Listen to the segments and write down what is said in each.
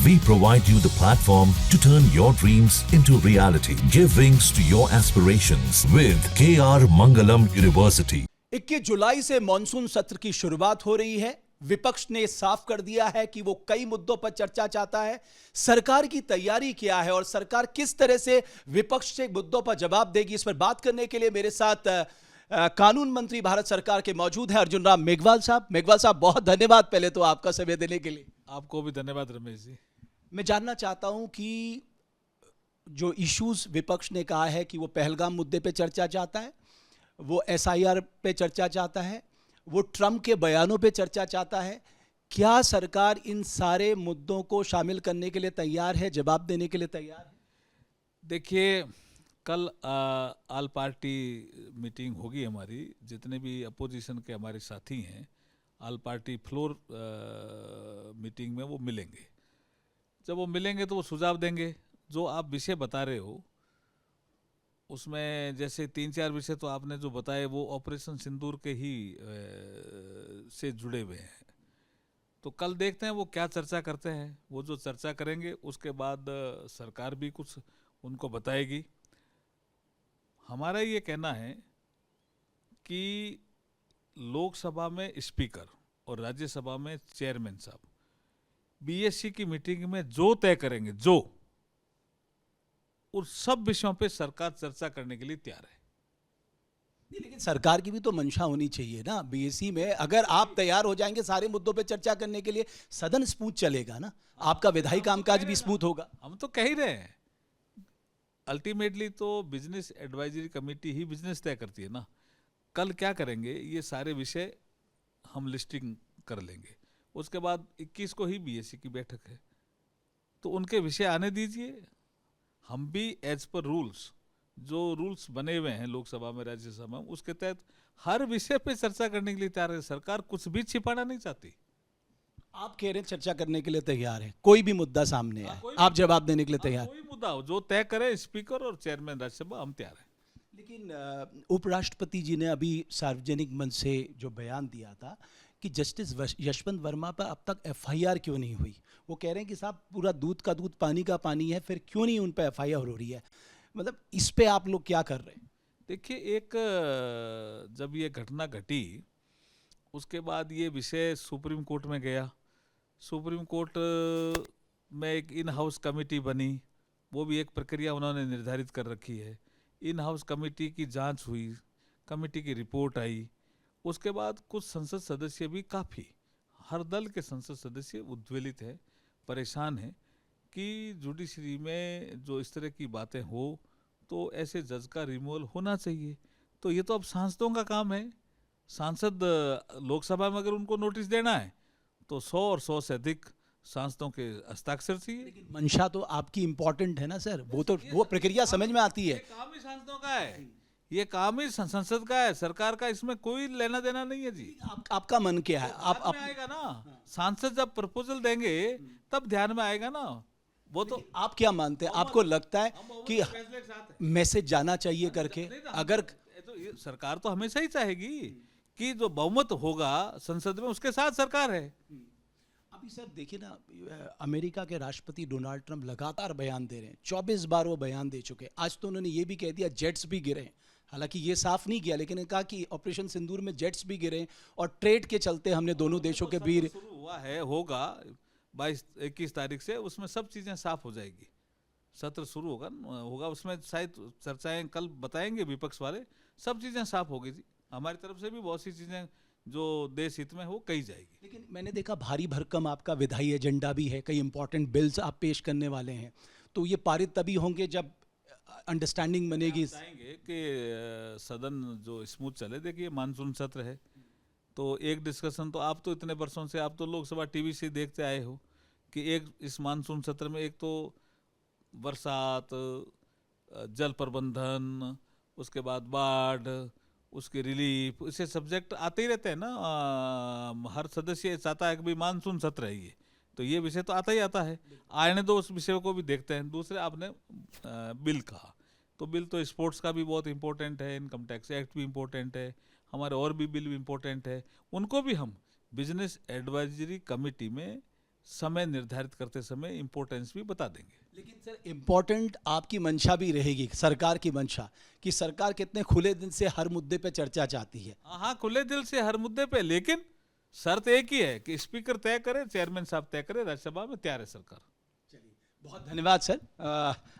We provide you the platform to turn your dreams into reality. Give wings to your aspirations with KR Mangalam University. 21 जुलाई से monsoon सत्र की शुरुआत हो रही है। विपक्ष ने साफ कर दिया है कि वो कई मुद्दों पर चर्चा चाहता है। सरकार की तैयारी क्या है और सरकार किस तरह से विपक्ष से मुद्दों पर जवाब देगी, इस पर बात करने के लिए मेरे साथ कानून मंत्री भारत सरकार के मौजूद हैं अर्जुन राम मेघवाल साहब। मेघवाल साहब, बहुत धन्यवाद पहले तो आपका समय देने के लिए। आपको भी धन्यवाद रमेश जी। मैं जानना चाहता हूं कि जो इश्यूज विपक्ष ने कहा है कि वो पहलगाम मुद्दे पे चर्चा चाहता है, वो SIR पे चर्चा चाहता है, वो ट्रंप के बयानों पे चर्चा चाहता है। क्या सरकार इन सारे मुद्दों को शामिल करने के लिए तैयार है, जवाब देने के लिए तैयार है? देखिए, कल ऑल पार्टी मीटिंग होगी हमारी। जितने भी अपोजिशन के हमारे साथी हैं ऑल पार्टी फ्लोर मीटिंग में वो मिलेंगे। जब वो मिलेंगे तो वो सुझाव देंगे। जो आप विषय बता रहे हो उसमें जैसे 3-4 विषय तो आपने जो बताए वो ऑपरेशन सिंदूर के ही से जुड़े हुए हैं। तो कल देखते हैं वो क्या चर्चा करते हैं। वो जो चर्चा करेंगे उसके बाद सरकार भी कुछ उनको बताएगी। हमारा ये कहना है कि लोकसभा में स्पीकर और राज्यसभा में चेयरमैन साहब BSc की मीटिंग में जो तय करेंगे, जो उन सब विषयों पे सरकार चर्चा करने के लिए तैयार है। लेकिन सरकार की भी तो मंशा होनी चाहिए ना। BSc में अगर आप तैयार हो जाएंगे सारे मुद्दों पे चर्चा करने के लिए, सदन स्मूथ चलेगा ना, आपका विधायी कामकाज भी स्मूथ होगा। हम तो कह ही रहे हैं, अल्टीमेटली तो बिजनेस एडवाइजरी कमेटी ही बिजनेस तय करती है ना। कल क्या करेंगे, ये सारे विषय हम लिस्टिंग कर लेंगे। उसके बाद 21 को ही BSc की बैठक है, तो उनके विषय आने दीजिए। हम भी एज पर रूल्स, जो रूल्स बने हुए हैं लोकसभा में राज्यसभा में, उसके तहत हर विषय पे चर्चा करने के लिए तैयार है। सरकार कुछ भी छिपाना नहीं चाहती। आप कह रहे हैं चर्चा करने के लिए तैयार है, कोई भी मुद्दा सामने आए आप जवाब देने के लिए तैयार? कोई मुद्दा हो जो तय करे स्पीकर और चेयरमैन राज्यसभा, हम तैयार हैं। लेकिन उपराष्ट्रपति जी ने अभी सार्वजनिक मंच से जो बयान दिया था कि जस्टिस यशवंत वर्मा पर अब तक FIR क्यों नहीं हुई, वो कह रहे हैं कि साहब पूरा दूध का दूध पानी का पानी है, फिर क्यों नहीं उन पर FIR हो रही है। मतलब इस पे आप लोग क्या कर रहे हैं? देखिए, एक जब ये घटना घटी उसके बाद ये विषय सुप्रीम कोर्ट में गया। सुप्रीम कोर्ट में एक इन हाउस कमेटी बनी, वो भी एक प्रक्रिया उन्होंने निर्धारित कर रखी है। इन हाउस कमेटी की जांच हुई, कमेटी की रिपोर्ट आई। उसके बाद कुछ संसद सदस्य भी, काफ़ी हर दल के संसद सदस्य उद्वेलित हैं, परेशान हैं कि जुडिशरी में जो इस तरह की बातें हो तो ऐसे जज का रिमूवल होना चाहिए। तो ये तो अब सांसदों का काम है। सांसद लोकसभा में अगर उनको नोटिस देना है तो 100 और 100 से अधिक सांसदों के हस्ताक्षर चाहिए। लेकिन मंशा तो आपकी इंपॉर्टेंट है ना सर, वो प्रक्रिया समझ में आती है। काम ही सांसदों का है, ये काम ही संसद का है, सरकार का इसमें कोई लेना देना नहीं है जी। आपका मन क्या है? आप में आएगा ना, सांसद जब प्रपोजल देंगे तब ध्यान में आएगा ना। वो तो आप क्या मानते हैं, आपको लगता है कि मैसेज जाना चाहिए करके? अगर तो सरकार तो हमेशा ही चाहेगी कि जो बहुमत होगा संसद में उसके साथ सरकार है। अभी सर देखिए ना, अमेरिका के राष्ट्रपति डोनाल्ड ट्रंप लगातार बयान दे रहे हैं, 24 बार वो बयान दे चुके हैं। आज तो उन्होंने ये भी कह दिया जेट्स भी गिरे हैं। हालांकि ये साफ नहीं किया, लेकिन कहा कि ऑपरेशन सिंदूर में जेट्स भी गिरे हैं और ट्रेड के चलते हमने दोनों देशों के बीच शुरू हुआ है, होगा 22-21 तारीख से, उसमें सब चीज़ें साफ हो जाएगी। सत्र शुरू होगा उसमें शायद चर्चाएं कल बताएंगे विपक्ष वाले, सब चीज़ें साफ होगी जी। हमारी तरफ से भी बहुत सी चीज़ें जो देश हित में हो कही जाएगी। लेकिन मैंने देखा भारी भरकम आपका विधायी एजेंडा भी है, कई इंपॉर्टेंट बिल्स आप पेश करने वाले हैं, तो ये पारित तभी होंगे जब अंडरस्टैंडिंग बनेगी। चाहेंगे कि सदन जो स्मूथ चले। देखिए, मानसून सत्र है तो एक डिस्कशन तो आप तो इतने वर्षों से, आप तो लोकसभा टीवी से देखते आए हो कि एक इस मानसून सत्र में एक तो बरसात, जल प्रबंधन, उसके बाद बाढ़, उसके रिलीफ, इसे सब्जेक्ट आते ही रहते हैं ना। हर सदस्य चाहता है कि भाई मानसून सत्र है ये, तो ये विषय तो आता ही आता है। आने दो, उस विषय को भी देखते हैं। दूसरे आपने बिल कहा, तो बिल तो स्पोर्ट्स का भी बहुत इंपॉर्टेंट है, इनकम टैक्स एक्ट भी इंपॉर्टेंट है, हमारे और भी बिल भी इंपॉर्टेंट है। उनको भी हम बिजनेस एडवाइजरी कमेटी में समय निर्धारित करते समय इम्पोर्टेंस भी बता देंगे। लेकिन सर इम्पोर्टेंट आपकी मंशा भी रहेगी, सरकार की मंशा, कि सरकार कितने खुले दिल से हर मुद्दे पे चर्चा चाहती है। हाँ, खुले दिल से हर मुद्दे पे, लेकिन शर्त एक ही है कि स्पीकर तय करे, चेयरमैन साहब तय करे, राज्यसभा में तैयार है सरकार। चलिए, बहुत धन्यवाद सर।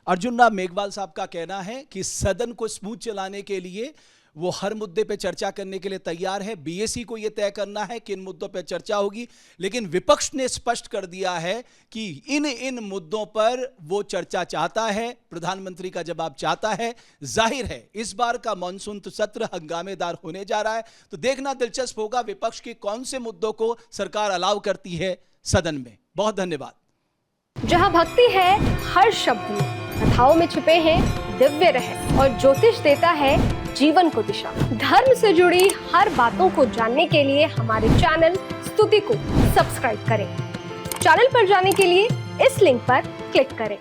अर्जुन राम मेघवाल साहब का कहना है कि सदन को स्मूथ चलाने के लिए वो हर मुद्दे पे चर्चा करने के लिए तैयार है। बीएसई को ये तय करना है कि इन मुद्दों पे चर्चा होगी, लेकिन विपक्ष ने स्पष्ट कर दिया है कि इन मुद्दों पर वो चर्चा चाहता है, प्रधानमंत्री का जवाब चाहता है। जाहिर है इस बार का मानसून सत्र हंगामेदार होने जा रहा है, तो देखना दिलचस्प होगा विपक्ष के कौन से मुद्दों को सरकार अलाउ करती है सदन में। बहुत धन्यवाद। जहां भक्ति है हर शब्द में, कथाओं में छुपे हैं दिव्य रहस्य और ज्योतिष देता है जीवन को दिशा। धर्म से जुड़ी हर बातों को जानने के लिए हमारे चैनल स्तुति को सब्सक्राइब करें। चैनल पर जाने के लिए इस लिंक पर क्लिक करें।